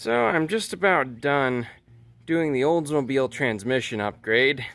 So I'm just about done doing the Oldsmobile transmission upgrade.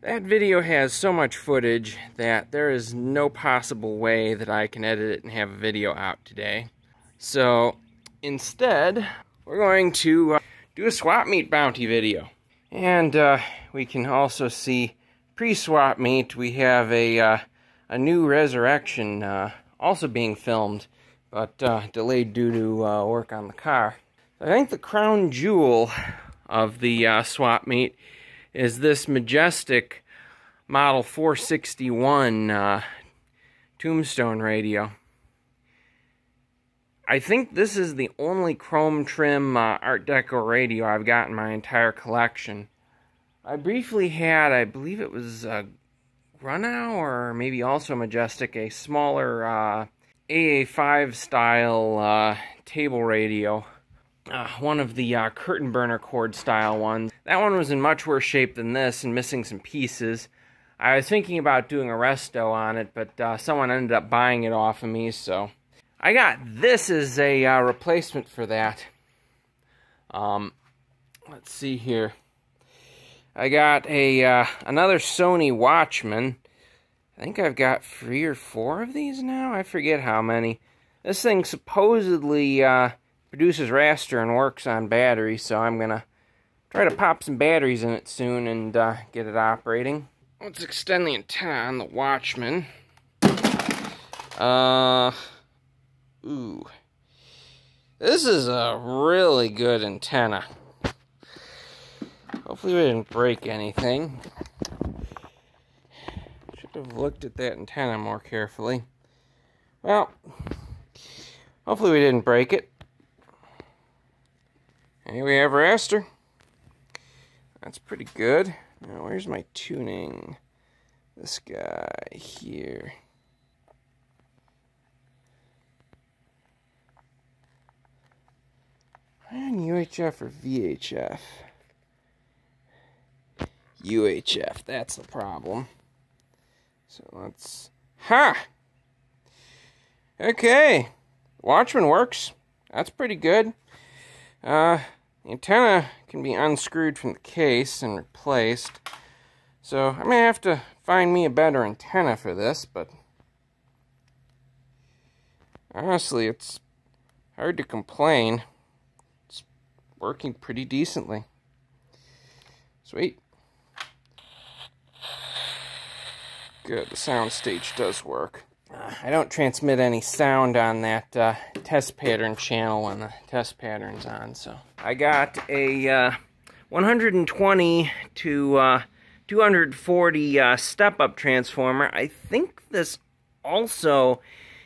That video has so much footage that there is no possible way that I can edit it and have a video out today. So instead, we're going to do a Swapmeet bounty video. And we can also see pre-Swapmeet, we have a new resurrection also being filmed, but delayed due to work on the car. I think the crown jewel of the Swapmeet is this majestic Model 461 Tombstone radio. I think this is the only chrome trim Art Deco radio I've got in my entire collection. I briefly had, I believe it was Grunau or maybe also Majestic, a smaller AA5 style table radio. One of the curtain burner cord style ones. That one was in much worse shape than this and missing some pieces. I was thinking about doing a resto on it, but someone ended up buying it off of me, so I got this as a replacement for that. Let's see here. I got a another Sony Watchman. I think I've got 3 or 4 of these now. I forget how many. This thing supposedly produces raster and works on batteries, so I'm gonna try to pop some batteries in it soon and get it operating. Let's extend the antenna on the Watchman. Ooh. This is a really good antenna. Hopefully we didn't break anything. Should have looked at that antenna more carefully. Well, hopefully we didn't break it. Here we have raster. That's pretty good. Now, where's my tuning? This guy here. And UHF or VHF? UHF, that's the problem. So let's... Ha! Okay. Watchman works. That's pretty good. The antenna can be unscrewed from the case and replaced. So I'm going to have to find me a better antenna for this, but honestly, it's hard to complain. It's working pretty decently. Sweet. Good, the soundstage does work. I don't transmit any sound on that test pattern channel when the test pattern's on, so. I got a 120 to 240 step-up transformer. I think this also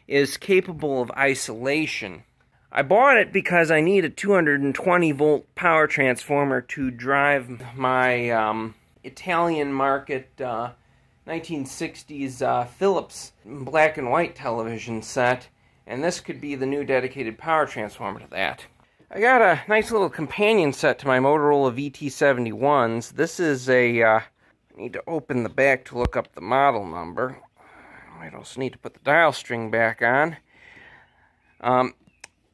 is capable of isolation. I bought it because I need a 220-volt power transformer to drive my Italian market 1960s Philips black and white television set, and this could be the new dedicated power transformer to that. I got a nice little companion set to my Motorola VT71s. This is a, I need to open the back to look up the model number. I might also need to put the dial string back on.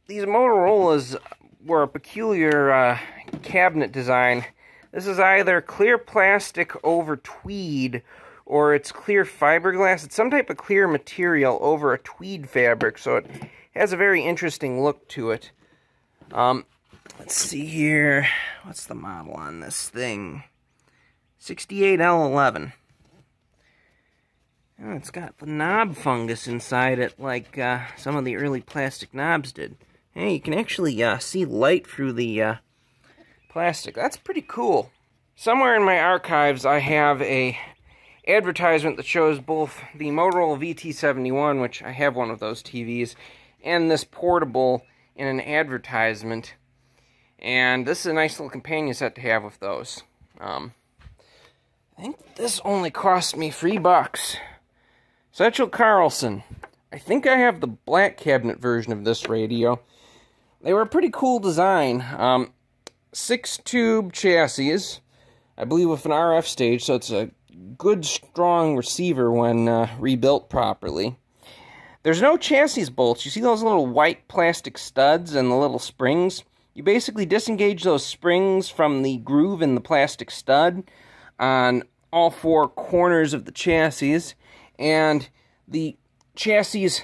These Motorola's were a peculiar cabinet design. This is either clear plastic over tweed, or it's clear fiberglass. It's some type of clear material over a tweed fabric, so it has a very interesting look to it. Let's see here. What's the model on this thing? 68L11. Oh, it's got the knob fungus inside it, like some of the early plastic knobs did. Hey, you can actually see light through the plastic. That's pretty cool. Somewhere in my archives, I have a advertisement that shows both the Motorola VT71, which I have one of those TVs, and this portable in an advertisement. And this is a nice little companion set to have with those. I think this only cost me $3. Satchel Carlson. I think I have the black cabinet version of this radio. They were a pretty cool design. 6-tube chassis, I believe with an RF stage, so it's a good, strong receiver when rebuilt properly. There's no chassis bolts. You see those little white plastic studs and the little springs? You basically disengage those springs from the groove in the plastic stud on all four corners of the chassis, and the chassis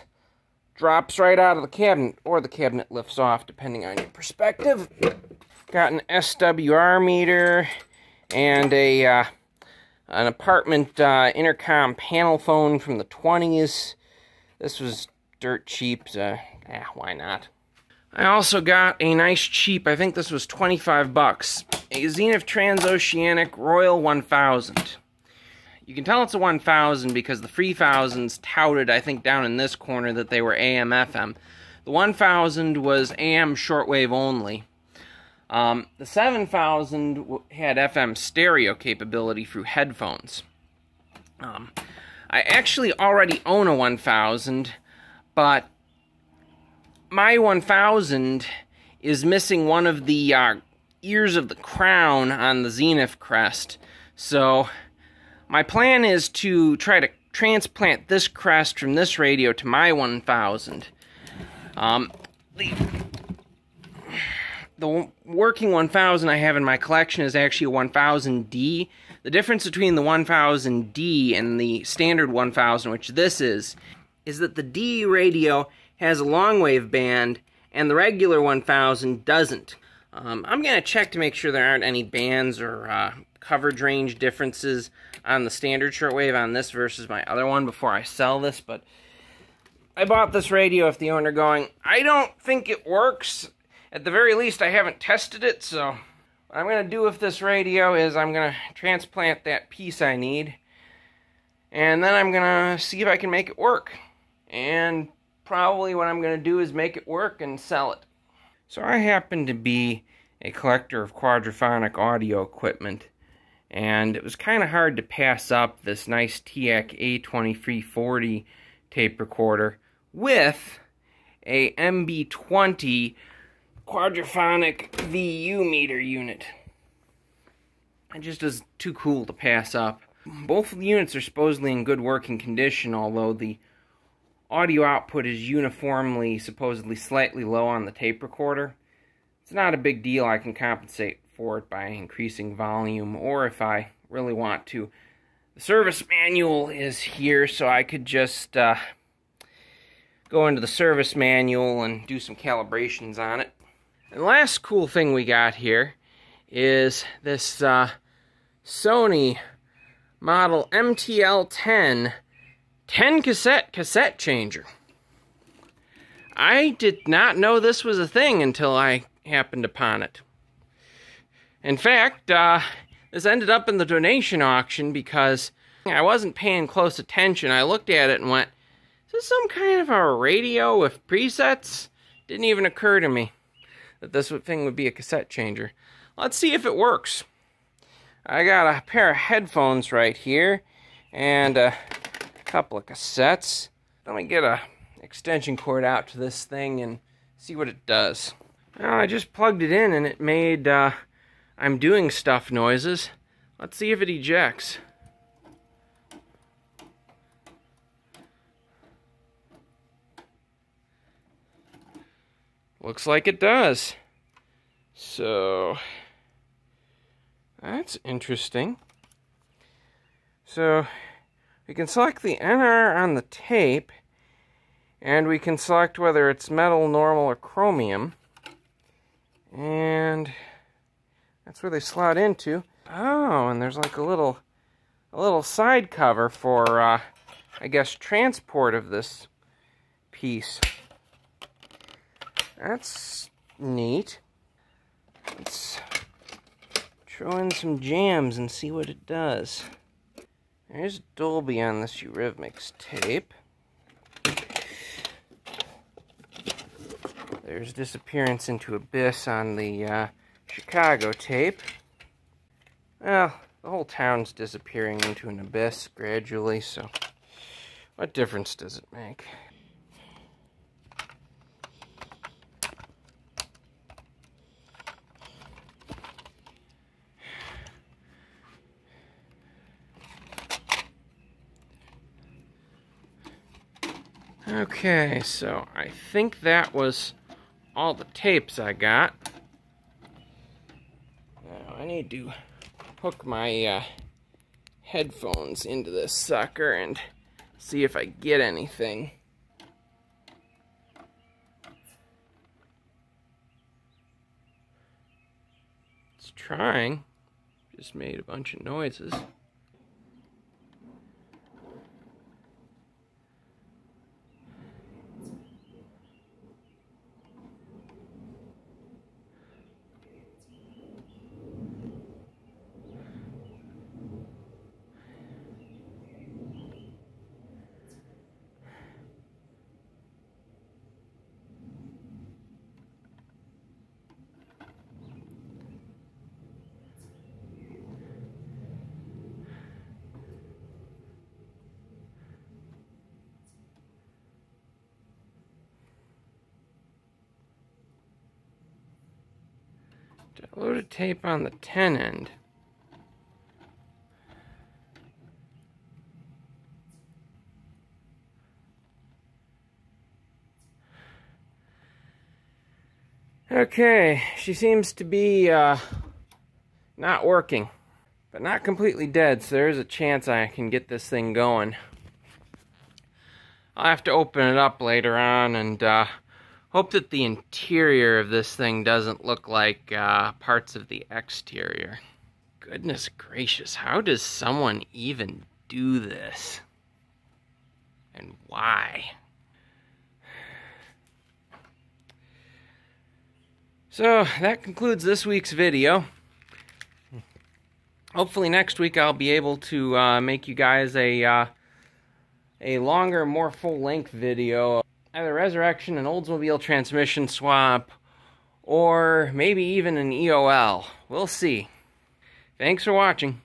drops right out of the cabinet, or the cabinet lifts off, depending on your perspective. Got an SWR meter and an apartment intercom panel phone from the 20s. This was dirt cheap, so why not? I also got a nice cheap, I think this was 25 bucks, a Zenith Transoceanic Royal 1000. You can tell it's a 1000 because the 3000s touted, I think down in this corner, that they were AM FM. The 1000 was AM shortwave only. The 7000 had FM stereo capability through headphones. I actually already own a 1000, but my 1000 is missing one of the ears of the crown on the Zenith crest. So my plan is to try to transplant this crest from this radio to my 1000. The working 1000 I have in my collection is actually a 1000D. The difference between the 1000D and the standard 1000, which this is that the D radio has a long wave band and the regular 1000 doesn't. I'm going to check to make sure there aren't any bands or coverage range differences on the standard shortwave on this versus my other one before I sell this, but I bought this radio with the owner going, I don't think it works. At the very least, I haven't tested it, so what I'm going to do with this radio is I'm going to transplant that piece I need, and then I'm going to see if I can make it work. And probably what I'm going to do is make it work and sell it. So I happen to be a collector of quadraphonic audio equipment, and it was kind of hard to pass up this nice TEAC A2340 tape recorder with a MB20 quadraphonic VU meter unit. It just is too cool to pass up. Both of the units are supposedly in good working condition, although the audio output is uniformly, supposedly slightly low on the tape recorder. It's not a big deal. I can compensate for it by increasing volume, or if I really want to. The service manual is here, so I could just go into the service manual and do some calibrations on it. And the last cool thing we got here is this Sony model MTL10 10 cassette changer. I did not know this was a thing until I happened upon it. In fact, this ended up in the donation auction because I wasn't paying close attention. I looked at it and went, is this some kind of a radio with presets? Didn't even occur to me that this thing would be a cassette changer. Let's see if it works. I got a pair of headphones right here and a couple of cassettes. Let me get a extension cord out to this thing and see what it does. Well, I just plugged it in and it made I'm doing stuff noises. Let's see if it ejects. Looks like it does. So that's interesting. So we can select the NR on the tape, and we can select whether it's metal, normal, or chromium. And that's where they slot into. Oh, and there's like a little side cover for I guess transport of this piece. That's neat. Let's throw in some jams and see what it does. There's Dolby on this Eurythmics tape. There's Disappearance into Abyss on the Chicago tape. Well, the whole town's disappearing into an abyss gradually, so what difference does it make? Okay, so I think that was all the tapes I got. I need to hook my headphones into this sucker and see if I get anything. It's trying. Just made a bunch of noises. Loaded tape on the 10 end. Okay, she seems to be not working, but not completely dead, so there is a chance I can get this thing going. I'll have to open it up later on and hope that the interior of this thing doesn't look like parts of the exterior. Goodness gracious, how does someone even do this? And why? So, that concludes this week's video. Hopefully next week I'll be able to make you guys a longer, more full-length video. Either Resurrection, an Oldsmobile transmission swap, or maybe even an EOL. We'll see. Thanks for watching.